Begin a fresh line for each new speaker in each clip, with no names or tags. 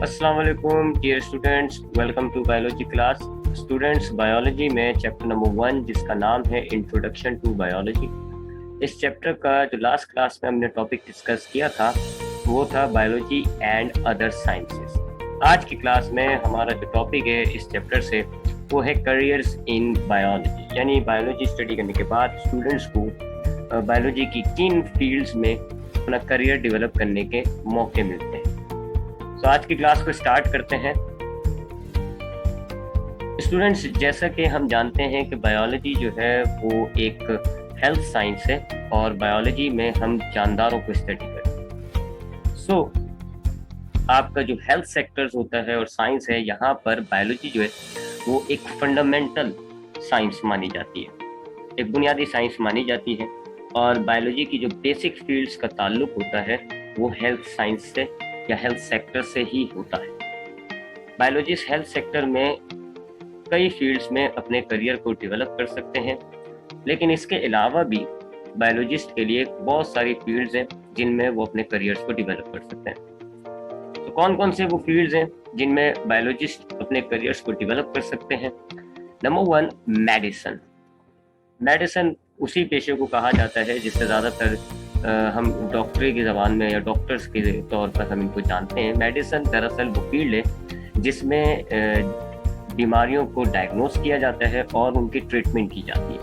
अस्सलाम वालेकुम dear students, welcome to biology class. Students, biology में चैप्टर नंबर 1 जिसका नाम है इंट्रोडक्शन टू बायोलॉजी। इस चैप्टर का जो लास्ट क्लास में हमने टॉपिक डिस्कस किया था वो था बायोलॉजी एंड अदर साइंसेस। आज की क्लास में हमारा जो टॉपिक है इस चैप्टर से वो है करियर्स इन बायोलॉजी, यानी बायोलॉजी स्टडी करने के बाद स्टूडेंट्स को बायोलॉजी की किन फील्ड्स में अपना करियर डेवलप करने के मौके मिलते हैं। तो आज की क्लास को स्टार्ट करते हैं। स्टूडेंट्स, जैसा कि हम जानते हैं कि बायोलॉजी जो है वो एक हेल्थ साइंस है और बायोलॉजी में हम जानदारों को स्टडी करते हैं। सो आपका जो हेल्थ सेक्टर्स होता है और साइंस है, यहाँ पर बायोलॉजी जो है वो एक फंडामेंटल साइंस मानी जाती है, एक बुनियादी साइंस मानी जाती है। और बायोलॉजी की जो बेसिक फील्ड्स का ताल्लुक होता है वो हेल्थ साइंस से या हेल्थ सेक्टर से ही होता है। बायोलॉजिस्ट हेल्थ सेक्टर में कई फील्ड्स में अपने करियर को डेवलप कर सकते हैं, लेकिन इसके अलावा भी बायोलॉजिस्ट के लिए बहुत सारी फील्ड्स हैं जिनमें वो अपने करियर्स को डेवलप कर सकते हैं। तो कौन कौन से वो फील्ड्स हैं जिनमें बायोलॉजिस्ट अपने करियर्स को डेवलप कर सकते हैं? Number 1, medicine. मेडिसिन उसी पेशे को कहा जाता है जिससे ज़्यादातर हम डॉक्टरी की ज़बान में या डॉक्टर्स के तौर पर हम इनको जानते हैं। मेडिसिन दरअसल वो फील्ड है जिसमें बीमारियों को डायग्नोस किया जाता है और उनकी ट्रीटमेंट की जाती है,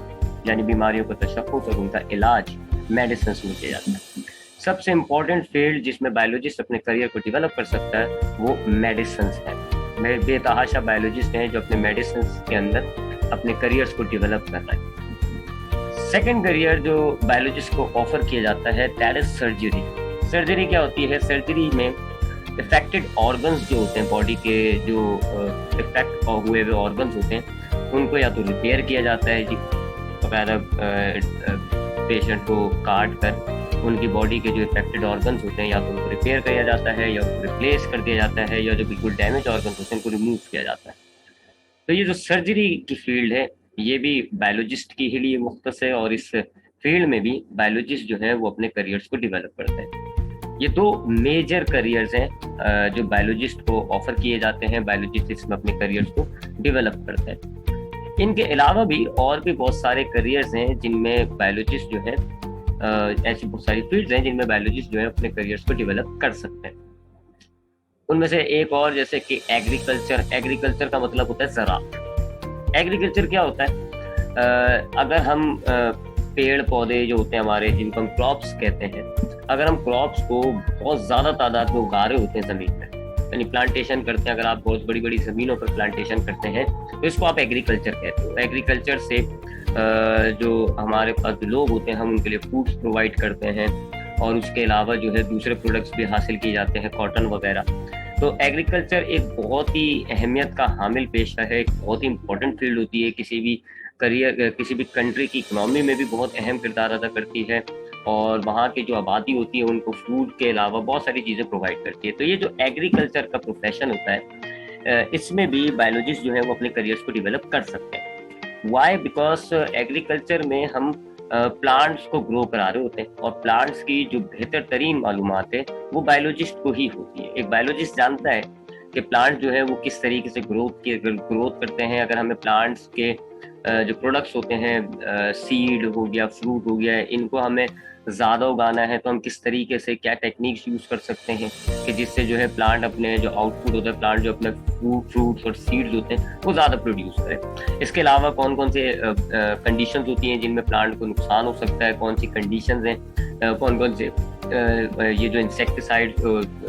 यानी बीमारियों का तशख़्ख़ुस और उनका इलाज मेडिसिन में किया जाता है। सबसे इम्पोर्टेंट फील्ड जिसमें बायोलॉजिस्ट अपने करियर को डेवलप कर सकता है वो मेडिसिन है। बेतहाशा बायोलॉजिस्ट हैं जो अपने मेडिसिन के अंदर अपने करियर्स को डेवलप कर रहे हैं। सेकेंड करियर जो बायोलॉजिस्ट को ऑफर किया जाता है दैट इज सर्जरी। सर्जरी क्या होती है? सर्जरी में इफेक्टेड ऑर्गन्स जो होते हैं, बॉडी के जो इफेक्ट हुए हुए ऑर्गन्स होते हैं उनको या तो रिपेयर किया जाता है जी, वगैरह पेशेंट को काट कर उनकी बॉडी के जो इफेक्टेड ऑर्गन्स होते हैं या तो उनको रिपेयर किया जाता है या उनको रिप्लेस कर दिया जाता है, या जो बिल्कुल डैमेज ऑर्गन्स होते हैं उनको रिमूव किया जाता है। तो ये जो सर्जरी की फील्ड है ये भी बायोलॉजिस्ट के ही लिए मुख्तस है और इस फील्ड में भी बायोलॉजिस्ट जो है वो अपने करियर्स को डेवलप करते हैं। ये दो मेजर करियर्स हैं जो बायोलॉजिस्ट को ऑफर किए जाते हैं, बायोलॉजिस्ट इसमें अपने करियर्स को डेवलप करते हैं। इनके अलावा भी और भी बहुत सारे करियर्स हैं जिनमें बायोलॉजिस्ट जो है ऐसी बहुत सारी फील्ड्स हैं जिनमें बायोलॉजिस्ट जो है अपने करियर्स को डेवलप कर सकते हैं। उनमें से एक और जैसे कि एग्रीकल्चर। एग्रीकल्चर का मतलब होता है ज़राअत। एग्रीकल्चर क्या होता है? अगर हम पेड़ पौधे जो होते हैं हमारे, जिनको हम क्रॉप्स कहते हैं, अगर हम क्रॉप्स को बहुत ज़्यादा तादाद में उगा रहे होते हैं ज़मीन में, यानी प्लांटेशन करते हैं, अगर आप बहुत बड़ी बड़ी ज़मीनों पर प्लांटेशन करते हैं तो इसको आप एग्रीकल्चर कहते हो। एग्रीकल्चर से जो हमारे पास जो लोग होते हैं हम उनके लिए फूड्स प्रोवाइड करते हैं और उसके अलावा जो है दूसरे प्रोडक्ट्स भी हासिल किए जाते हैं, कॉटन वगैरह। तो एग्रीकल्चर एक बहुत ही अहमियत का हामिल पेशा है, एक बहुत ही इम्पोर्टेंट फील्ड होती है किसी भी करियर, किसी भी कंट्री की इकनॉमी में भी बहुत अहम किरदार अदा करती है और वहाँ की जो आबादी होती है उनको फूड के अलावा बहुत सारी चीज़ें प्रोवाइड करती है। तो ये जो एग्रीकल्चर का प्रोफेशन होता है इसमें भी बायोलॉजिस्ट जो है वो अपने करियर्स को डेवलप कर सकते हैं। वाई? बिकॉज एग्रीकल्चर में हम प्लांट्स को ग्रो करा रहे होते हैं और प्लांट्स की जो बेहतर तरीन मालूमात है वो बायोलॉजिस्ट को ही होती है। एक बायोलॉजिस्ट जानता है कि प्लांट जो है वो किस तरीके से ग्रोथ करते हैं। अगर हमें प्लांट्स के जो प्रोडक्ट्स होते हैं, सीड हो गया, फ्रूट हो गया, इनको हमें ज़्यादा उगाना है तो हम किस तरीके से क्या टेक्निक्स यूज़ कर सकते हैं कि जिससे जो है प्लांट अपने जो आउटपुट होता है, प्लांट जो अपने फ्रूट्स और सीड्स होते हैं वो ज़्यादा प्रोड्यूस करे। इसके अलावा कौन कौन से कंडीशंस होती हैं जिनमें प्लांट को नुकसान हो सकता है, कौन सी कंडीशंस हैं, कौन कौन से ये जो इंसेक्टिसाइड,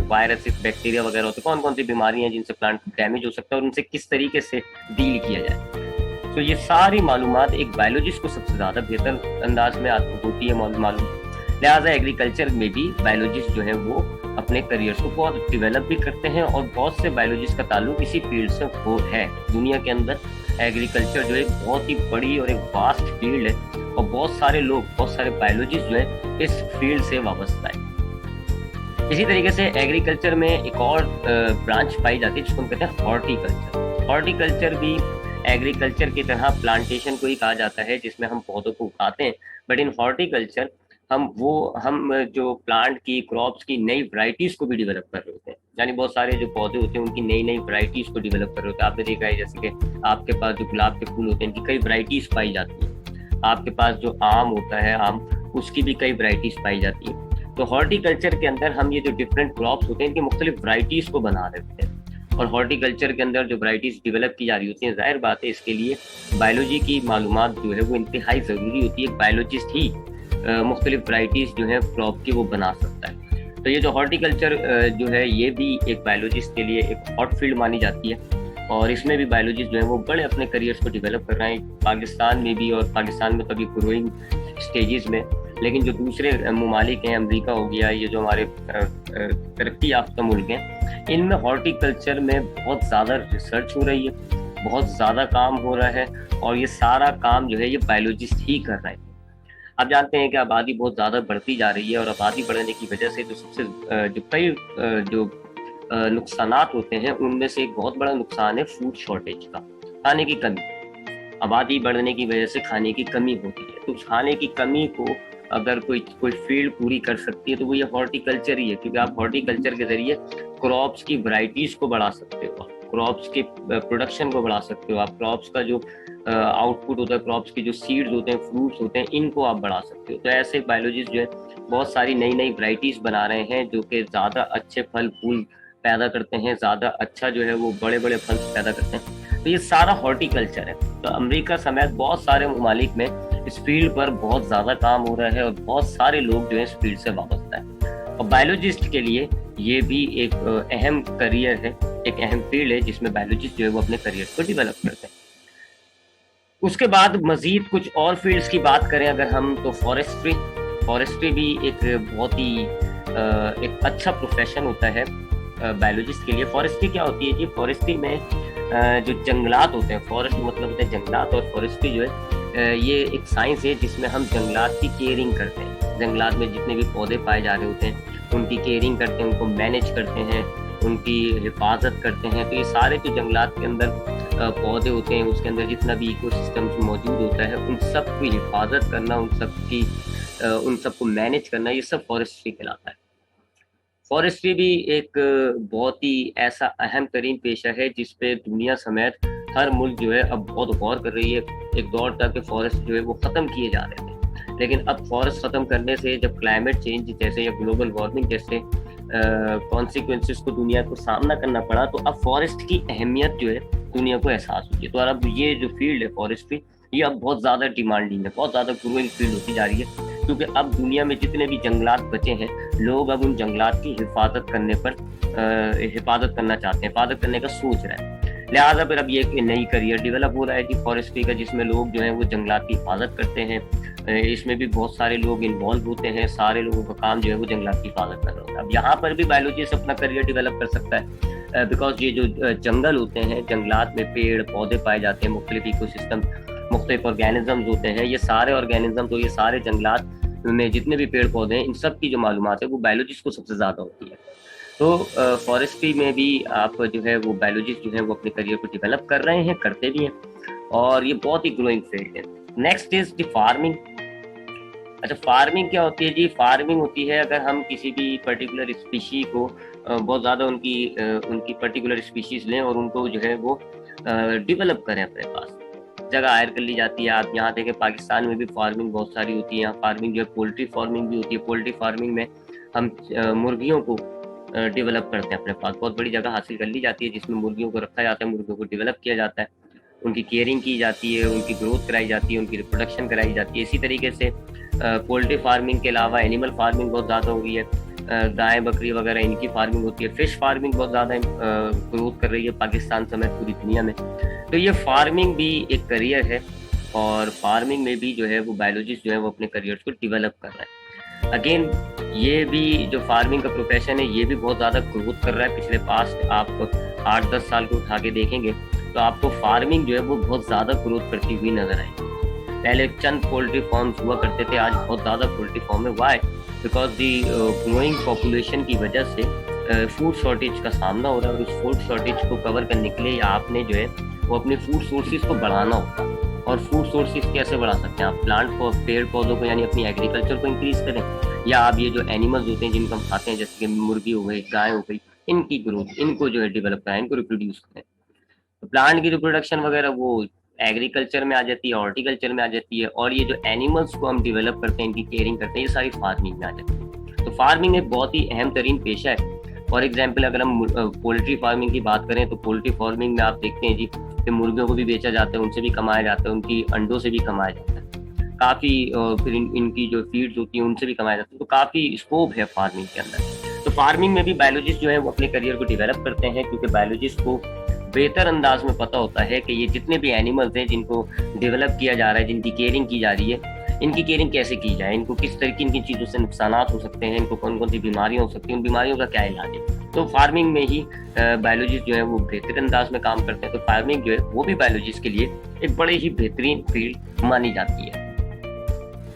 वायरस, बैक्टीरिया वगैरह होते हैं, कौन कौन सी बीमारियाँ हैं जिनसे प्लांट डैमेज हो सकता है और उनसे किस तरीके से डील किया जाए। तो ये सारी मालूमात एक बायोलॉजिस्ट को सबसे ज़्यादा बेहतर अंदाज में होती है मालूम। लिहाजा एग्रीकल्चर में भी बायोलॉजिस्ट जो है वो अपने करियर्स को बहुत डेवलप भी करते हैं और बहुत से बायोलॉजिस्ट का ताल्लुक इसी फील्ड से वो है। दुनिया के अंदर एग्रीकल्चर जो एक बहुत ही बड़ी और एक वास्ट फील्ड है और बहुत सारे लोग, बहुत सारे बायोलॉजिस्ट जो है इस फील्ड से वाबस्ता है। इसी तरीके से एग्रीकल्चर में एक और ब्रांच पाई जाती है जिसको हम कहते हैं हॉर्टिकल्चर। हॉर्टिकल्चर भी एग्रीकल्चर की तरह प्लांटेशन को ही कहा जाता है जिसमें हम पौधों को उगाते हैं, बट इन हॉर्टिकल्चर हम जो प्लांट की क्रॉप्स की नई वैरायटीज को भी डेवलप कर रहे होते हैं, यानी बहुत सारे जो पौधे होते हैं उनकी नई नई वैरायटीज को डेवलप कर रहे होते हैं। आपने देखा है जैसे कि आपके पास जो गुलाब के फूल होते हैं इनकी कई वैरायटीज पाई जाती है, आपके पास जो आम होता है आम, उसकी भी कई वैरायटीज पाई जाती है। तो हॉर्टिकल्चर के अंदर हम ये जो डिफरेंट क्रॉप्स होते हैं इनकी मुख्तलिफ वैरायटीज को बना रहे होते हैं, और हॉर्टिकल्चर के अंदर जो वैरायटीज डेवलप की जा रही होती हैं, जाहिर बात है इसके लिए बायोलॉजी की मालूमात जो है वो इंतहाई ज़रूरी होती है। बायोलॉजिस्ट ही मुख्तलिफ वैरायटीज जो है क्रॉप की वो बना सकता है। तो ये जो हॉर्टिकल्चर जो है ये भी एक बायोलॉजिस्ट के लिए एक हॉट फील्ड मानी जाती है, और इसमें भी बायोलॉजिस्ट जो है वो बड़े अपने करियर्स को डेवलप कर रहे हैं पाकिस्तान में भी, और पाकिस्तान में कभी ग्रोइंग स्टेजेस में। लेकिन जो दूसरे ममालिक हैं, अमेरिका हो गया, ये जो हमारे तरक्की याफ्ता मुल्क हैं, इनमें हॉर्टिकल्चर में बहुत ज़्यादा रिसर्च हो रही है, बहुत ज़्यादा काम हो रहा है, और ये सारा काम जो है ये बायोलॉजिस्ट ही कर रहे हैं। आप जानते हैं कि आबादी बहुत ज़्यादा बढ़ती जा रही है, और आबादी बढ़ने की वजह से जो सबसे जो कई जो नुकसानात होते हैं उनमें से एक बहुत बड़ा नुकसान है फूड शॉर्टेज का, खाने की कमी। आबादी बढ़ने की वजह से खाने की कमी होती है, तो खाने की कमी को अगर कोई फील्ड पूरी कर सकती है तो वो ये हॉर्टिकल्चर ही है, क्योंकि आप हॉर्टिकल्चर के जरिए क्रॉप्स की वैरायटीज को बढ़ा सकते हो, क्रॉप्स के प्रोडक्शन को बढ़ा सकते हो, आप क्रॉप्स का जो आउटपुट होता है, क्रॉप्स की जो सीड्स होते हैं, फ्रूट्स होते हैं, इनको आप बढ़ा सकते हो। तो ऐसे बायोलॉजिस्ट जो है बहुत सारी नई नई वैरायटीज बना रहे हैं जो कि ज़्यादा अच्छे फल फूल पैदा करते हैं, ज़्यादा अच्छा जो है वो बड़े बड़े फल पैदा करते हैं। तो ये सारा हॉर्टिकल्चर है। तो अमेरिका समेत बहुत सारे ममालिक में इस फील्ड पर बहुत ज़्यादा काम हो रहा है, और बहुत सारे लोग जो है इस फील्ड से वाबस्ता है। और बायोलॉजिस्ट के लिए ये भी एक अहम करियर है, एक अहम फील्ड है जिसमें बायोलॉजिस्ट जो है वो अपने करियर को डेवलप करते हैं। उसके बाद मजीद कुछ और फील्ड्स की बात करें अगर हम, तो फॉरेस्ट्री भी एक बहुत ही एक अच्छा प्रोफेशन होता है बायोलॉजिस्ट के लिए। फॉरेस्ट्री क्या होती है जी? फॉरेस्ट्री में जो जंगलात होते हैं, फॉरेस्ट मतलब होता है जंगलात, और फॉरेस्ट्री जो है ये एक साइंस है जिसमें हम जंगलात की केयरिंग करते हैं। जंगलात में जितने भी पौधे पाए जा रहे होते हैं उनकी केयरिंग करते हैं, उनको मैनेज करते हैं, उनकी हिफाजत करते हैं। तो ये सारे जो जंगलात के अंदर पौधे होते हैं, उसके अंदर जितना भी इकोसिस्टम मौजूद होता है, उन सब की हिफाजत करना, उन सबको मैनेज करना, ये सब फॉरेस्ट्री कहलाता है। फॉरेस्ट्री भी एक बहुत ही ऐसा अहम तरीन पेशा है जिस पे दुनिया समेत हर मुल्क जो है अब बहुत गौर कर रही है। एक दौर था कि फॉरेस्ट जो है वो ख़त्म किए जा रहे थे, लेकिन अब फॉरेस्ट ख़त्म करने से जब क्लाइमेट चेंज जैसे या ग्लोबल वार्मिंग जैसे कॉन्सिक्वेंसेस को दुनिया को सामना करना पड़ा, तो अब फॉरेस्ट की अहमियत जो है दुनिया को एहसास हुई है। तो अब ये जो फील्ड है फॉरेस्ट्री, ये अब बहुत ज़्यादा डिमांडिंग है, बहुत ज़्यादा ग्रोइंग फील्ड होती जा रही है, क्योंकि अब दुनिया में जितने भी जंगलात बचे हैं, लोग अब उन जंगलात की हिफाजत करने पर हिफाजत करना चाहते हैं, हिफाजत करने का सोच रहे हैं। लिहाजा फिर अब ये एक नई करियर डेवलप हो रहा है कि फॉरेस्ट्री का, जिसमें लोग जो है वो जंगलात की हिफाजत करते हैं। इसमें भी बहुत सारे लोग इन्वॉल्व होते हैं, सारे लोगों का काम जो है वो जंगलात की हिफाजत कर रहा होता है। अब यहाँ पर भी बायोलॉजिस्ट अपना करियर डेवलप कर सकता है, बिकॉज ये जो जंगल होते हैं, जंगलात में पेड़ पौधे पाए जाते हैं, मुख्तलिफ इकोसिस्टम, मुख्तलिफ ऑर्गेनिज्म होते हैं। ये सारे ऑर्गेनिज्म, तो ये सारे जंगलात में जितने भी पेड़ पौधे हैं, इन सब की जो मालूमात है वो बायोलॉजिस्ट को सबसे ज़्यादा होती है। तो फॉरेस्ट्री में भी आप जो है वो बायोलॉजिस्ट जो है वो अपने करियर को डेवलप कर रहे हैं, करते भी हैं, और ये बहुत ही ग्रोइंग फील्ड है। Next is the farming. अच्छा, फार्मिंग क्या होती है जी? फार्मिंग होती है अगर हम किसी भी पर्टिकुलर स्पीशी को बहुत ज़्यादा उनकी पर्टिकुलर स्पीशीज लें और उनको जो है वो डेवलप करें अपने पास, जगह हायर कर ली जाती है। आप यहाँ देखें पाकिस्तान में भी फार्मिंग बहुत सारी होती है। यहाँ फार्मिंग जो है पोल्ट्री फार्मिंग भी होती है। पोल्ट्री फार्मिंग में हम मुर्गियों को डेवलप करते हैं अपने पास, बहुत बड़ी जगह हासिल कर ली जाती है जिसमें मुर्गियों को रखा जाता है, मुर्गियों को डेवलप किया जाता है, उनकी केयरिंग की जाती है, उनकी ग्रोथ कराई जाती है, उनकी रिप्रोडक्शन कराई जाती है। इसी तरीके से पोल्ट्री फार्मिंग के अलावा एनिमल फार्मिंग बहुत ज़्यादा हो गई है, गाय बकरी वगैरह इनकी फार्मिंग होती है। फिश फार्मिंग बहुत ज़्यादा ग्रोथ कर रही है पाकिस्तान समेत पूरी दुनिया में। तो ये फार्मिंग भी एक करियर है, और फार्मिंग में भी जो है वो बायोलॉजिस्ट जो है वो अपने करियर को डेवलप कर रहा है। अगेन ये भी जो फार्मिंग का प्रोफेशन है ये भी बहुत ज़्यादा ग्रोथ कर रहा है। पिछले पास्ट आप 8-10 साल को उठा के देखेंगे तो आपको फार्मिंग जो है वो बहुत ज़्यादा ग्रोथ करती हुई नजर आएगी। पहले चंद पोल्ट्री फार्म्स हुआ करते थे, आज बहुत ज़्यादा पोल्ट्री फार्म है। Why? Because the growing population की वजह से फूड शॉर्टेज का सामना हो रहा है, और उस फूड शॉर्टेज को कवर करने के लिए आपने जो है वो अपने फूड सोर्सेज को बढ़ाना होगा। और फूड सोर्सेज कैसे बढ़ा सकते हैं आप, प्लांट को, पेड़ पौधों को, यानी अपनी एग्रीकल्चर को इंक्रीज करें, या आप ये जो एनिमल्स होते हैं जिनको हम खाते हैं जैसे कि मुर्गी हो गई, गाय हो गई, इनकी ग्रोथ, इनको जो है डेवलप कराएं, इनको रिप्रोड्यूस करें। तो प्लांट की रिप्रोडक्शन वगैरह वो एग्रीकल्चर में आ जाती है, हॉर्टिकल्चर में आ जाती है, और ये जो एनिमल्स को हम डेवलप करते हैं, इनकी केयरिंग करते हैं, ये सारी फार्मिंग में आ जाती है। तो फार्मिंग एक बहुत ही अहम तरीन पेशा है। फॉर एग्जाम्पल अगर हम पोल्ट्री फार्मिंग की बात करें तो पोल्ट्री फार्मिंग में आप देखते हैं जी कि मुर्गियों को भी बेचा जाता है, उनसे भी कमाया जाता है, उनकी अंडों से भी कमाया जाता है काफ़ी, फिर इनकी जो फीड्स होती हैं उनसे भी कमाया जाता है। तो काफ़ी स्कोप है फार्मिंग के अंदर। तो फार्मिंग में भी बायोलॉजिस्ट जो है वो अपने करियर को डेवलप करते हैं, क्योंकि बायोलॉजिस्ट को बेहतर अंदाज में पता होता है कि ये जितने भी एनिमल्स हैं जिनको डेवलप किया जा रहा है, जिनकी केयरिंग की जा रही है, इनकी केयरिंग कैसे की जाए, इनको किस तरह की इनकी चीज़ों से नुकसान हो सकते हैं, इनको कौन कौन सी बीमारियाँ हो सकती हैं, उन बीमारियों का क्या इलाज है। तो फार्मिंग में ही बायोलॉजिस्ट जो है वो बेहतर अंदाज में काम करते हैं। तो फार्मिंग जो है वो भी बायोलॉजिस्ट के लिए एक बड़े ही बेहतरीन फील्ड मानी जाती है।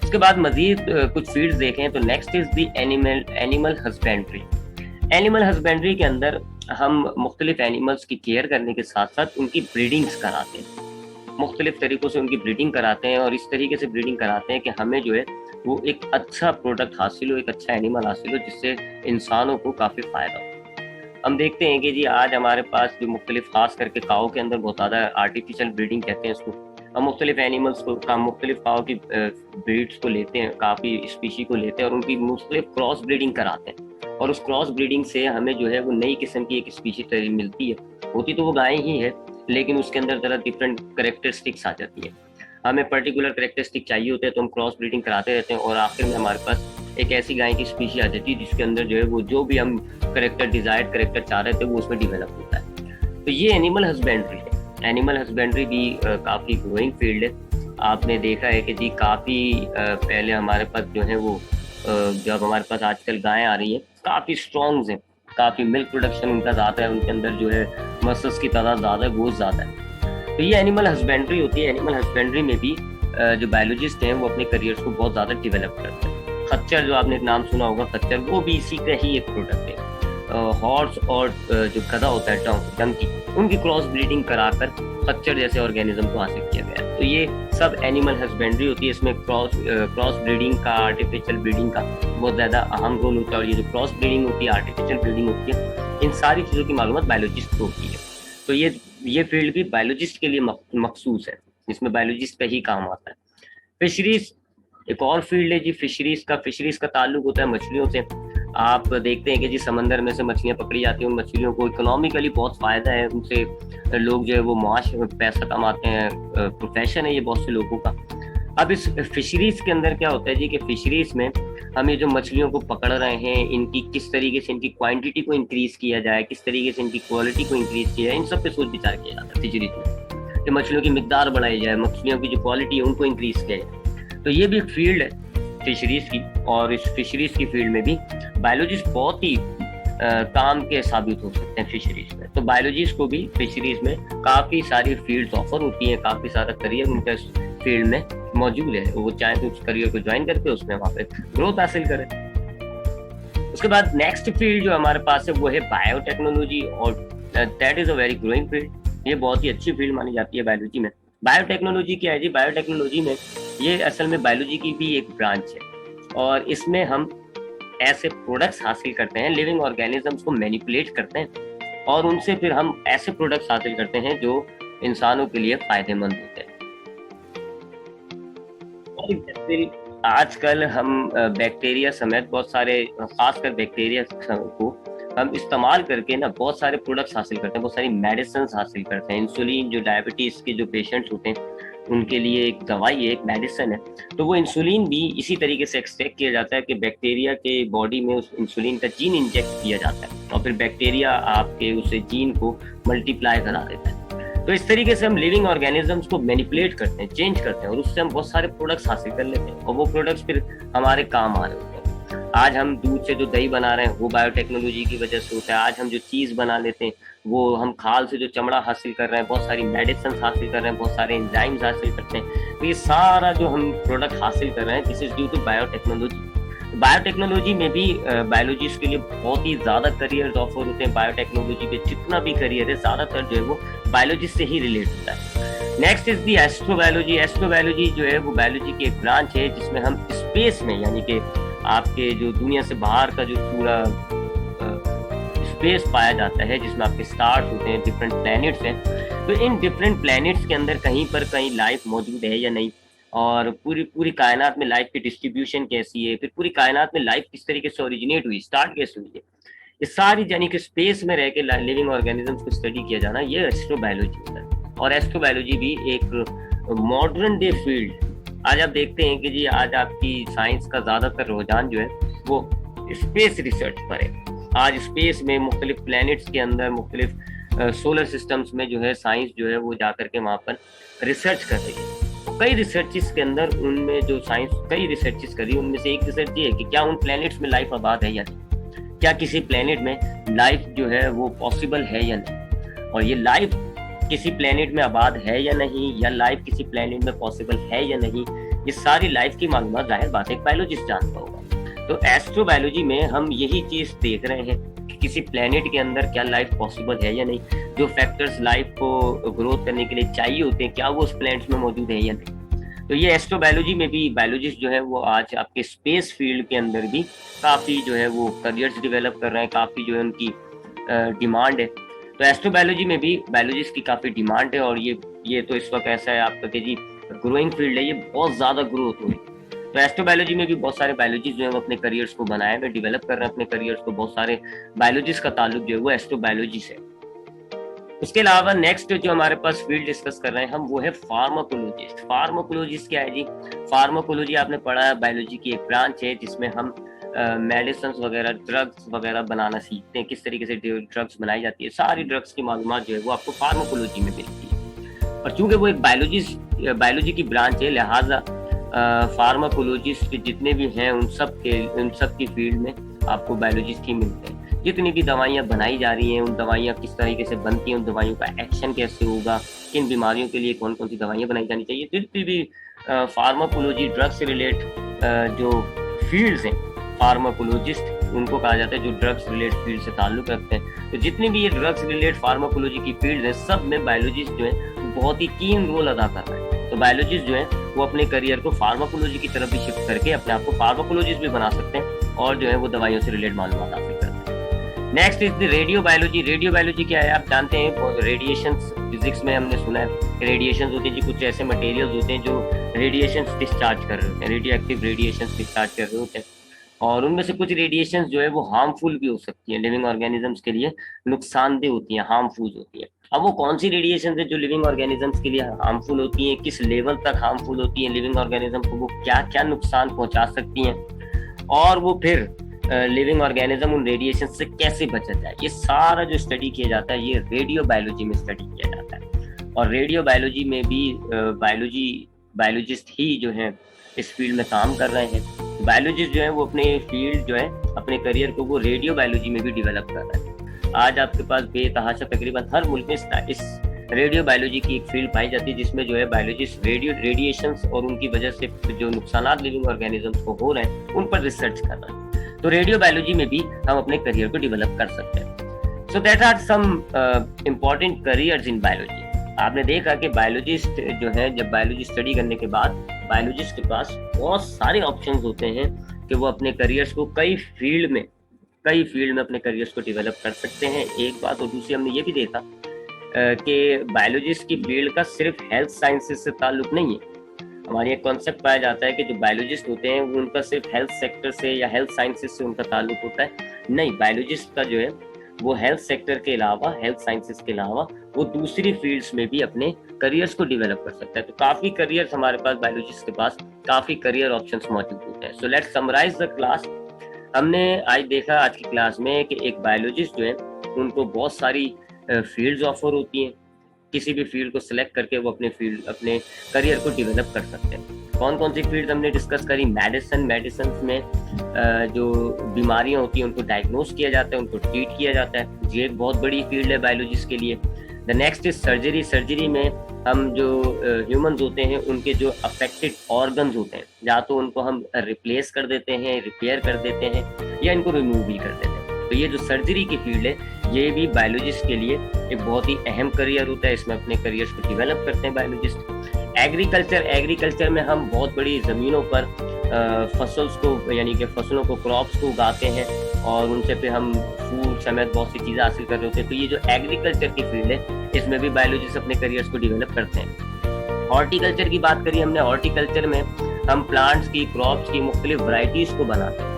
उसके बाद मजीद कुछ फील्ड्स देखें तो next is the animal husbandry. Animal husbandry के अंदर हम मुख्तलिफ एनिमल्स की केयर करने के साथ साथ उनकी ब्रीडिंग्स कराते हैं, मुख्तलिफ तरीक़ों से उनकी ब्रीडिंग कराते हैं, और इस तरीके से ब्रीडिंग कराते हैं कि हमें जो है वो एक अच्छा प्रोडक्ट हासिल हो, एक अच्छा एनिमल हासिल हो, जिससे इंसानों को काफ़ी फ़ायदा हो। हम देखते हैं कि जी आज हमारे पास जो मुख्तलिफ, खास करके काऊ के अंदर बहुत ज़्यादा आर्टिफिशियल ब्रीडिंग कहते हैं इसको, हम मुख्तलिफ एनिमल्स को, मुख्तलिफ काऊ की ब्रीड्स को लेते हैं, काफ़ी स्पीशी को लेते हैं और उनकी मुख्तलिफ क्रॉस ब्रीडिंग कराते हैं, और उस क्रॉस ब्रीडिंग से हमें जो है वो नई किस्म की एक स्पीशी मिलती है। होती तो वो गाय ही है, लेकिन उसके अंदर ज़रा डिफरेंट करेक्टरिस्टिक्स आ जाती है। हमें पर्टिकुलर करेक्टरिस्टिक चाहिए होते हैं तो हम क्रॉस ब्रीडिंग कराते रहते हैं, और आखिर में हमारे पास एक ऐसी गाय की स्पीशी आ जाती है जिसके अंदर जो है वो जो भी हम करेक्टर, डिजायर्ड करेक्टर चाह रहे थे वो उसमें डेवलप होता है। तो ये एनिमल हस्बेंड्री है। एनिमल हस्बेंड्री भी काफ़ी ग्रोइंग फील्ड है। आपने देखा है कि जी काफ़ी पहले हमारे पास जो है वो जब हमारे पास आजकल गायें आ रही हैं काफ़ी स्ट्रॉन्ग हैं, काफ़ी मिल्क प्रोडक्शन उनका ज़्यादा है, उनके अंदर जो है मसल्स की तादाद ज़्यादा है, गोश्त ज़्यादा है। तो ये एनिमल हस्बेंड्री होती है। एनिमल हस्बेंड्री में भी जो बायोलॉजिस्ट हैं वो अपने करियर्स को बहुत ज़्यादा डेवलप करते हैं। खच्चर, जो आपने नाम सुना होगा खच्चर, वो भी इसी का ही एक प्रोडक्ट है। हॉर्स और जो गधा होता है डंकी, उनकी क्रॉस ब्रीडिंग कराकर खच्चर जैसे ऑर्गेनिज्म को हासिल किया गया है। तो ये सब एनिमल हस्बेंड्री होती है। इसमें क्रॉस ब्रीडिंग का, आर्टिफिशियल ब्रीडिंग का बहुत ज़्यादा अहम रोल होता है, और ये जो क्रॉस ब्रीडिंग होती है, आर्टिफिशियल ब्रीडिंग होती है, इन सारी चीज़ों की मालूमात बायोलॉजिस्ट को होती है। तो ये फील्ड भी बायोलॉजिस्ट के लिए मखसूस है, इसमें बायोलॉजिस्ट का ही काम आता है। फिशरीज एक और फील्ड है जी। फिशरीज का ताल्लुक होता है मछलियों से। आप देखते हैं कि जी समंदर में से मछलियां पकड़ी जाती हैं, उन मछलियों को इकोनॉमिकली बहुत फ़ायदा है, उनसे लोग जो है वो माश पैसा कमाते हैं, प्रोफेशन है ये बहुत से लोगों का। अब इस फिशरीज के अंदर क्या होता है जी कि फिशरीज में हम ये जो मछलियों को पकड़ रहे हैं, इनकी किस तरीके से इनकी क्वांटिटी को इंक्रीज किया जाए, किस तरीके से इनकी क्वालिटी को इंक्रीज किया जाए, इन सब पे सोच विचार किया जाता है फिशरीज में, कि मछलियों की मिकदार बढ़ाई जाए, मछलियों की जो क्वालिटी है उनको इंक्रीज किया जाए। तो ये भी एक फील्ड है फिशरीज की, और इस फिशरीज की फील्ड में भी बायोलॉजिस्ट बहुत ही काम के साबित हो सकते हैं फिशरीज में। तो बायोलॉजिस्ट को भी फिशरीज में काफ़ी सारी फील्ड्स ऑफर होती हैं, काफ़ी सारा करियर उनके फील्ड में मौजूद है। वो चाहे तो उस करियर को ज्वाइन करके उसमें वहाँ पे ग्रोथ हासिल करें। उसके बाद नेक्स्ट फील्ड जो हमारे पास है वो है बायोटेक्नोलॉजी, और that is a very growing field. ये बहुत ही अच्छी फील्ड मानी जाती है बायोलॉजी में। बायोटेक्नोलॉजी क्या है जी? बायोटेक्नोलॉजी में ये असल में बायोलॉजी की भी एक ब्रांच है, और इसमें हम ऐसे प्रोडक्ट्स हासिल करते हैं, लिविंग ऑर्गेनिजम्स को मैनिपुलेट करते हैं, और उनसे फिर हम ऐसे प्रोडक्ट्स हासिल करते हैं जो इंसानों के लिए फायदेमंद होते हैं। आजकल हम बैक्टीरिया समेत बहुत सारे, खासकर बैक्टीरिया को हम इस्तेमाल करके ना बहुत सारे प्रोडक्ट्स हासिल करते हैं, बहुत सारी मेडिसिन हासिल करते हैं। इंसुलिन, जो डायबिटीज़ के जो पेशेंट्स होते हैं उनके लिए एक दवाई है, एक मेडिसिन है। तो वो इंसुलिन भी इसी तरीके से एक्सट्रैक्ट किया जाता है कि बैक्टीरिया के बॉडी में उस इंसुलिन का जीन इंजेक्ट किया जाता है, और फिर बैक्टीरिया आपके उस जीन को मल्टीप्लाई करा देता है। तो इस तरीके से हम लिविंग ऑर्गेनिजम्स को मैनिपुलेट करते हैं, चेंज करते हैं, और उससे हम बहुत सारे प्रोडक्ट्स हासिल कर लेते हैं, और वो प्रोडक्ट्स फिर हमारे काम आ रहे होते हैं। आज हम दूध से जो दही बना रहे हैं वो बायोटेक्नोलॉजी की वजह से होता है। आज हम जो चीज़ बना लेते हैं, वो हम खाल से जो चमड़ा हासिल कर रहे हैं, बहुत सारी मेडिसिन हासिल कर रहे हैं, बहुत सारे एंजाइम्स हासिल करते हैं। तो ये सारा जो हम प्रोडक्ट हासिल कर रहे हैं, this is due to biotechnology. Biotechnology में भी बायोलॉजिस्ट के लिए बहुत ही ज़्यादा करियर ऑफर होते हैं। बायोटेक्नोलॉजी के जितना भी करियर है ज़्यादातर जो है वो बायोलॉजी से ही रिलेट होता है। Next is the astrobiology. Astrobiology जो है वो बायोलॉजी की एक ब्रांच है जिसमें हम स्पेस में, यानी कि आपके जो दुनिया से बाहर का जो पूरा स्पेस पाया जाता है, जिसमें आपके स्टार्स होते हैं, डिफरेंट प्लैनेट्स हैं, तो इन डिफरेंट प्लैनेट्स के अंदर कहीं पर कहीं लाइफ मौजूद है या नहीं, और पूरी पूरी कायनात में लाइफ की डिस्ट्रीब्यूशन कैसी है, फिर पूरी कायनात में लाइफ किस तरीके से ओरिजिनेट हुई, स्टार्ट कैसे हुई है, ये सारी यानी कि स्पेस में रह के लिविंग ऑर्गेनिजम्स को स्टडी किया जाना, ये एस्ट्रोबायोलॉजी होता है। और एस्ट्रोबायोलॉजी भी एक मॉडर्न डे फील्ड। आज आप देखते हैं कि जी आज आपकी साइंस का ज़्यादातर रुझान जो है वो स्पेस रिसर्च पर है। आज स्पेस में मुख्तलिफ प्लैनेट्स के अंदर, मुख्तलिफ सोलर सिस्टम्स में जो है साइंस जो है वो जा करके वहाँ पर रिसर्च कर रही है। कई रिसर्चेस के अंदर, उनमें जो साइंस कई रिसर्चेस करी, उनमें से एक रिसर्च ये है कि क्या उन प्लैनेट्स में लाइफ आबाद है या नहीं, क्या किसी प्लैनेट में लाइफ जो है वो पॉसिबल है या नहीं, और ये लाइफ किसी प्लैनेट में आबाद है या नहीं, या लाइफ किसी प्लैनेट में पॉसिबल है या नहीं, ये सारी लाइफ की मालूमात जाहिर बात है एक बायोलॉजिस्ट जानता होगा। तो एस्ट्रोबायोलॉजी में हम यही चीज देख रहे हैं कि किसी प्लैनेट के अंदर क्या लाइफ पॉसिबल है या नहीं, जो फैक्टर्स लाइफ को ग्रोथ करने के लिए चाहिए होते हैं क्या वो उस प्लैनेट्स में मौजूद है या नहीं। तो ये एस्ट्रोबायोलॉजी में भी बायोलॉजिस्ट जो है वो आज आपके स्पेस फील्ड के अंदर भी काफ़ी जो है वो करियर्स डेवलप कर रहे हैं, काफ़ी जो है उनकी डिमांड है। तो एस्ट्रोबायोलॉजी में भी बायोलॉजिस्ट की काफ़ी डिमांड है, और ये तो इस वक्त ऐसा है आपका कि जी ग्रोइंग फील्ड है, ये बहुत ज़्यादा ग्रोथ हो रही है। तो एस्ट्रोबायोलॉजी में भी बहुत सारे बायोलॉजिस्ट जो है वो अपने करियर्स को बनाए हुए, डेवलप कर रहे हैं अपने करियर्स को। बहुत सारे बायोलॉजिस्ट का ताल्लुक जो है वो एस्ट्रोबायोलॉजी से। उसके अलावा नेक्स्ट जो हमारे पास फील्ड डिस्कस कर रहे हैं हम, वो है फार्माकोलॉजिस्ट। फार्माकोलॉजिस्ट क्या है जी? फार्माकोलॉजी आपने पढ़ा है, बायोलॉजी की एक ब्रांच है जिसमें हम मेडिसिन वगैरह, ड्रग्स वगैरह बनाना सीखते हैं, किस तरीके से ड्रग्स बनाई जाती है, सारी ड्रग्स की मालूमात जो है वो आपको फार्माकोलॉजी में मिलती है। और चूंकि वो एक बायोलॉजी की ब्रांच है, लिहाजा फार्माकोलॉजिस्ट के जितने भी हैं उन सब की फील्ड में आपको बायोलॉजिस्ट ही मिलते हैं। जितनी भी दवाइयाँ बनाई जा रही हैं, उन दवाइयाँ किस तरीके से बनती हैं, उन दवाइयों का एक्शन कैसे होगा, किन बीमारियों के लिए कौन कौन सी दवाइयाँ बनाई जानी चाहिए, जितनी भी फार्माकोलॉजी ड्रग से रिलेट जो फील्ड्स हैं, फार्माकोलॉजिस्ट उनको कहा जाता है जो ड्रग्स रिलेटेड फील्ड से ताल्लुक रखते हैं। तो जितनी भी ये ड्रग्स रिलेटेड फार्माकोलॉजी की फील्ड है, सब में बायोलॉजिस्ट जो है बहुत ही कीन रोल अदा कर रहा है। तो बायोलॉजिस्ट जो है वो अपने करियर को फार्माकोलॉजी की तरफ भी शिफ्ट करके अपने आप को फार्माकोलॉजिस्ट भी बना सकते हैं, और जो है वो दवाइयों से रिलेटेड मालूमात हासिल करते हैं। Next is the radio biology. Radio biology क्या है? आप जानते हैं रेडिएशन, फिजिक्स में हमने सुना है रेडिएशन होते हैं जी, कुछ ऐसे मटेरियल्स होते हैं जो रेडिएशन डिस्चार्ज कर रहे होते हैं, रेडियो एक्टिव रेडिएशन डिस्चार्ज कर रहे होते हैं, और उनमें से कुछ रेडिएशन जो है वो हार्मफुल भी हो सकती है, लिविंग ऑर्गेनिजम्स के लिए नुकसानदेह होती है, हार्मफुल होती है। अब वो कौन सी रेडिएशन है जो लिविंग ऑर्गेनिजम्स के लिए हार्मफुल होती है, किस लेवल तक हार्मफुल होती है, लिविंग ऑर्गेनिज्म को वो क्या क्या नुकसान पहुंचा सकती हैं, और वो फिर लिविंग ऑर्गेनिज्म उन रेडिएशन से कैसे बचा जाए, ये सारा जो स्टडी किया जाता है ये रेडियो बायोलॉजी में स्टडी किया जाता है। और रेडियो बायोलॉजी में भी बायोलॉजिस्ट ही जो है इस फील्ड में काम कर रहे हैं। बायोलॉजिस्ट जो है वो अपने फील्ड जो है, अपने करियर को वो रेडियो बायोलॉजी में भी डेवलप कर रहे हैं। आज आपके पास बेतहाशा तकरीबन हर मुल्क में इस रेडियो बायोलॉजी की एक फील्ड पाई जाती है, जिसमें जो है बायोलॉजिस्ट रेडिएशंस और उनकी वजह से जो नुकसानात लिविंग ऑर्गेनिजम्स को हो रहे हैं उन पर रिसर्च कर रहे हैं। तो रेडियो बायोलॉजी में भी हम अपने करियर को डेवलप कर सकते हैं। So that are some important careers in biology. आपने देखा कि बायोलॉजिस्ट जो है, जब बायोलॉजी स्टडी करने के बाद बायोलॉजिस्ट के पास बहुत सारे ऑप्शंस होते हैं कि वो अपने करियर्स को कई फील्ड में अपने करियर्स को डेवलप कर सकते हैं। एक बात, और दूसरी हमने ये भी देखा कि बायोलॉजिस्ट की फील्ड का सिर्फ हेल्थ साइंसेस से ताल्लुक नहीं है। हमारे एक कॉन्सेप्ट पाया जाता है कि जो बायोलॉजिस्ट होते हैं वो उनका सिर्फ हेल्थ सेक्टर से या हेल्थ साइंसेस से उनका ताल्लुक होता है। नहीं, बायोलॉजिस्ट का जो है वो हेल्थ सेक्टर के अलावा, हेल्थ साइंसेस के अलावा वो दूसरी फील्ड्स में भी अपने करियर्स को डेवलप कर सकता है। तो काफ़ी करियर्स हमारे पास, बायोलॉजिस्ट के पास काफ़ी करियर ऑप्शंस मौजूद होते हैं। So let's summarise the class. हमने आज देखा आज की क्लास में कि एक बायोलॉजिस्ट जो है उनको बहुत सारी फील्ड्स ऑफर होती हैं। किसी भी फील्ड को सिलेक्ट करके वो अपने करियर को डेवलप कर सकते हैं। कौन कौन सी फील्ड हमने डिस्कस करी? मेडिसिन में जो बीमारियां होती हैं उनको डायग्नोस किया जाता है, उनको ट्रीट किया जाता है। ये एक बहुत बड़ी फील्ड है बायोलॉजिस्ट के लिए। द नेक्स्ट इज सर्जरी में हम जो ह्यूमंस होते हैं उनके जो अफेक्टेड ऑर्गन्स होते हैं, या तो उनको हम रिप्लेस कर देते हैं, रिपेयर कर देते हैं, या इनको रिमूव भी कर देते हैं। तो ये जो सर्जरी की फील्ड है, ये भी बायोलॉजिस्ट के लिए एक बहुत ही अहम करियर होता है। इसमें अपने करियर्स को डेवलप करते हैं बायोलॉजिस्ट। एग्रीकल्चर में हम बहुत बड़ी ज़मीनों पर फसल्स को, यानी कि फसलों को, क्रॉप्स को उगाते हैं और उनसे फिर हम फूड समेत बहुत सी चीज़ें हासिल कर रहे होते हैं। तो ये जो एग्रीकल्चर की फील्ड है, इसमें भी बायोलॉजिस्ट अपने करियर्स को डेवलप करते हैं। हॉर्टिकल्चर की बात करी हमने। हॉर्टिकल्चर में हम प्लांट्स की, क्रॉप्स की मुख्तलिफ वैरायटीज़ को बनाते हैं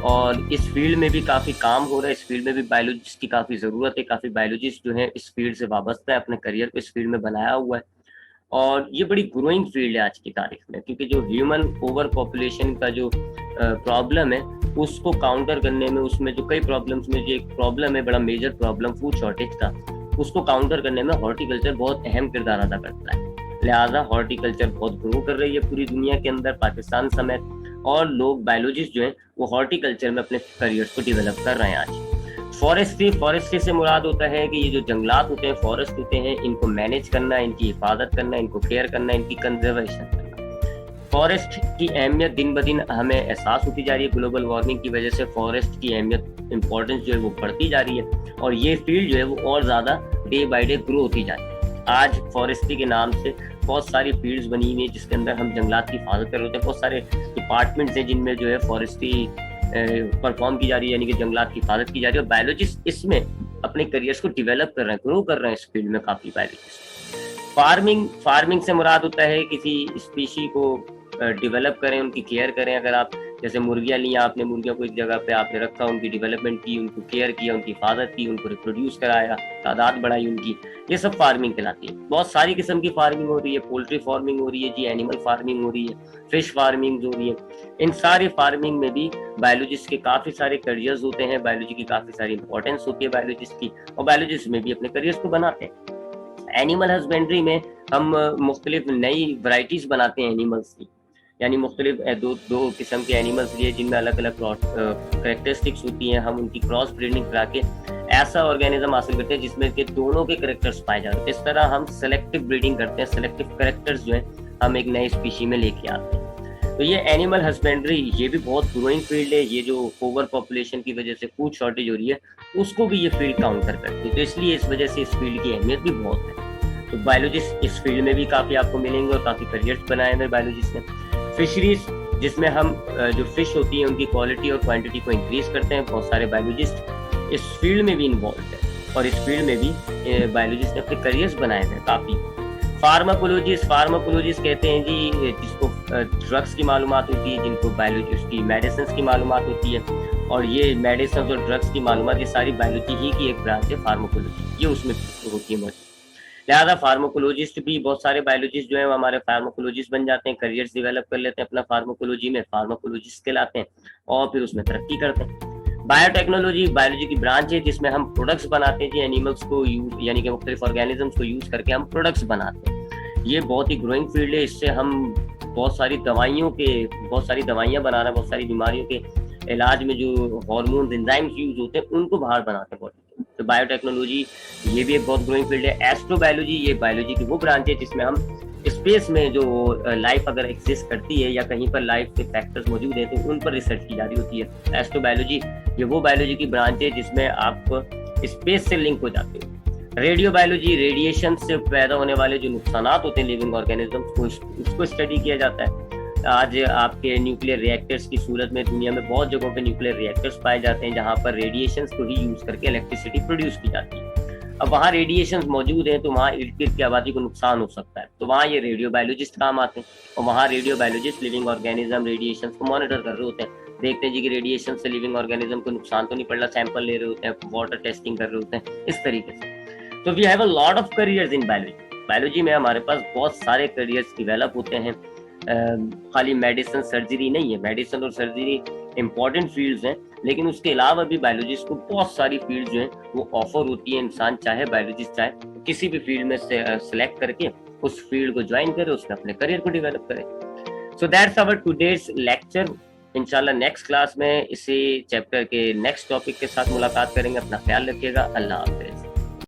और इस फील्ड में भी काफ़ी काम हो रहा है। इस फील्ड में भी बायोलॉजिस्ट की काफ़ी ज़रूरत है। काफ़ी बायोलॉजिस्ट जो है इस फील्ड से वाबस्ता है, अपने करियर को इस फील्ड में बनाया हुआ है और ये बड़ी ग्रोइंग फील्ड है आज की तारीख में, क्योंकि जो ह्यूमन ओवर पॉपुलेशन का जो प्रॉब्लम है उसको काउंटर करने में, उसमें जो कई प्रॉब्लम्स में जो एक प्रॉब्लम है, बड़ा मेजर प्रॉब्लम फूड शॉर्टेज का, उसको काउंटर करने में हॉर्टिकल्चर बहुत अहम किरदार अदा करता है। लिहाजा हॉर्टिकल्चर बहुत ग्रो कर रही है पूरी दुनिया के अंदर, पाकिस्तान समेत, और लोग बायोलॉजिस्ट जो हैं वो हॉर्टिकल्चर में अपने करियर्स को डेवलप कर रहे हैं आज। फॉरेस्ट्री से मुराद होता है कि ये जो जंगलात होते हैं, फॉरेस्ट होते हैं, इनको मैनेज करना, इनकी हिफाजत करना, इनको केयर करना, इनकी कंजर्वेशन करना। फॉरेस्ट की अहमियत दिन ब दिन हमें एहसास होती जा रही है। ग्लोबल वार्मिंग की वजह से फॉरेस्ट की अहमियत, इंपॉर्टेंस जो है वो बढ़ती जा रही है और ये फील्ड जो है वो और ज़्यादा डे बाई डे ग्रो होती जा रही है। आज फॉरेस्ट्री के नाम से बहुत सारी फील्ड्स बनी हुई हैं जिसके अंदर हम जंगलात की हिफाजत कर रहे होते हैं। बहुत सारे डिपार्टमेंट्स हैं जिनमें जो है फॉरेस्ट्री परफॉर्म की जा रही है, यानी कि जंगलात की हिफाजत की जा रही है और बायोलॉजिस्ट इसमें अपने करियर्स को डेवलप कर रहे हैं, ग्रो कर रहे हैं इस फील्ड में काफ़ी बायोलॉजिस्ट। फार्मिंग से मुराद होता है किसी स्पीशी को डेवलप करें, उनकी केयर करें। अगर आप जैसे मुर्गियाँ ली, आपने मुर्गियों को एक जगह पे आपने रखा, उनकी डेवलपमेंट की, उनको केयर किया, उनकी हिफाजत की, उनको रिप्रोड्यूस कराया, तादाद बढ़ाई उनकी, ये सब फार्मिंग कहलाती है। बहुत सारी किस्म की फार्मिंग हो रही है, पोल्ट्री फार्मिंग हो रही है जी, एनिमल फार्मिंग हो रही है, फिश फार्मिंग हो रही है। इन सारी फार्मिंग में भी बायोलॉजिस्ट के काफ़ी सारे करियर्स होते हैं, बायोलॉजी की काफ़ी सारी इंपॉर्टेंस होती है बायोलॉजिस्ट की, और बायोलॉजिस्ट में भी अपने करियर्स को बनाते हैं। एनिमल हस्बेंड्री में हम मुख्तलिफ नई वैरायटीज़ बनाते हैं एनिमल्स की, यानी मुख्तलिफ दो किस्म के एनिमल्स लिए जिनमें अलग अलग करेक्टरिस्टिक्स होती हैं। हम उनकी क्रॉस ब्रीडिंग करा के ऐसा ऑर्गेनिज्म हासिल करते हैं जिसमें के दोनों के करेक्टर्स पाए जाते हैं। इस तरह हम सेलेक्टिव ब्रीडिंग करते हैं, सेलेक्टिव करेक्टर्स जो है हम एक नई स्पीशी में लेके आते हैं। तो ये एनिमल हस्बेंड्री ये भी बहुत ग्रोइंग फील्ड है। ये जो ओवर पॉपुलेशन की वजह से फूड शॉर्टेज हो रही है उसको भी ये फील्ड काउंटर करती है, तो इसलिए इस वजह से इस फील्ड की अहमियत भी बहुत है। तो बायोलॉजिस्ट इस फील्ड में भी काफ़ी आपको मिलेंगे और काफ़ी करियर्स बनाए हैं बायोलॉजिस्ट ने। फिशरीज, जिसमें हम जो फिश होती है उनकी क्वालिटी और क्वांटिटी को इंक्रीज करते हैं, बहुत सारे बायोलॉजिस्ट इस फील्ड में भी इन्वॉल्व है और इस फील्ड में भी बायोलॉजिस्ट ने अपने करियर्स बनाए हैं काफ़ी। फार्माकोलॉजिस्ट कहते हैं जी जिसको ड्रग्स की मालूमात होती है, जिनको बायोलॉजी की मेडिसिन की मालूमात होती है, और ये मेडिसिन और ड्रग्स की मालूमात ये सारी बायोलॉजी ही की एक ब्रांच है फार्माकोलॉजी, ये उसमें होती है मौजूद। लिहाजा फार्माकोलॉजिस्ट भी, बहुत सारे बायोलॉजिस्ट जो है वो हमारे फार्माकोलॉजिस्ट बन जाते हैं, करियर्स डेवलप कर लेते हैं अपना फार्माकोलॉजी में, फार्माकोलॉजिस्ट कहलाते हैं और फिर उसमें तरक्की करते हैं। बायोटेक्नोलॉजी बायोलॉजी की ब्रांच है जिसमें हम प्रोडक्ट्स बनाते हैं जी, एनिमल्स को यूज, यानी कि मुख्तलिफ ऑर्गेनिजम्स को यूज करके हम प्रोडक्ट्स बनाते हैं। ये बहुत ही ग्रोइंग फील्ड है। इससे हम बहुत सारी दवाइयाँ बनाना, बहुत सारी बीमारियों के इलाज में जो हार्मोन एंजाइम्स यूज होते हैं उनको बाहर बनाते हैं बॉडी। तो बायोटेक्नोलॉजी ये भी एक बहुत ग्रोइंग फील्ड है। एस्ट्रोबायोलॉजी, ये बायोलॉजी की वो ब्रांच है जिसमें हम स्पेस में जो लाइफ अगर एग्जिस्ट करती है या कहीं पर लाइफ के फैक्टर्स मौजूद हैं तो उन पर रिसर्च की जा रही होती है। एस्ट्रोबायोलॉजी ये वो बायोलॉजी की ब्रांच है जिसमें आप स्पेस से लिंक हो जाते हो। रेडियो बायोलॉजी, रेडिएशन से पैदा होने वाले जो नुकसान होते हैं लिविंग ऑर्गेनिजम्स को, उसको स्टडी किया जाता है। आज आपके न्यूक्लियर रिएक्टर्स की सूरत में दुनिया में बहुत जगहों पे न्यूक्लियर रिएक्टर्स पाए जाते हैं जहां पर रेडिएशंस को ही यूज करके इलेक्ट्रिसिटी प्रोड्यूस की जाती है। अब वहाँ रेडिएशंस मौजूद हैं तो वहाँ इर्द गिर्द की आबादी को नुकसान हो सकता है, तो वहाँ ये रेडियो बायोलॉजिस्ट काम आते हैं और वहाँ radio biologist living organism radiations को मॉनिटर कर रहे होते हैं, देखते हैं जी कि रेडिएशन से लिविंग ऑर्गेनिज्म को नुकसान तो नहीं पड़ रहा, सैंपल ले रहे होते हैं, वाटर टेस्टिंग कर रहे होते हैं, इस तरीके से। तो we have a lot of careers in biology. Biology में हमारे पास बहुत सारे करियर्स डेवलप होते हैं। खाली मेडिसिन सर्जरी नहीं है, मेडिसिन और सर्जरी इंपॉर्टेंट फील्ड्स हैं, लेकिन उसके अलावा भी बायोलॉजिस्ट को बहुत सारी फील्ड्स जो हैं वो ऑफर होती है। इंसान चाहे, बायोलॉजिस्ट चाहे किसी भी फील्ड में से सिलेक्ट करके उस फील्ड को ज्वाइन करे, उसमें अपने करियर को डेवलप करे। So that's our today's lecture. इंशाल्लाह नेक्स्ट क्लास में इसी चैप्टर के नेक्स्ट टॉपिक के साथ मुलाकात करेंगे। अपना ख्याल रखिएगा। अल्लाह हाफिज़।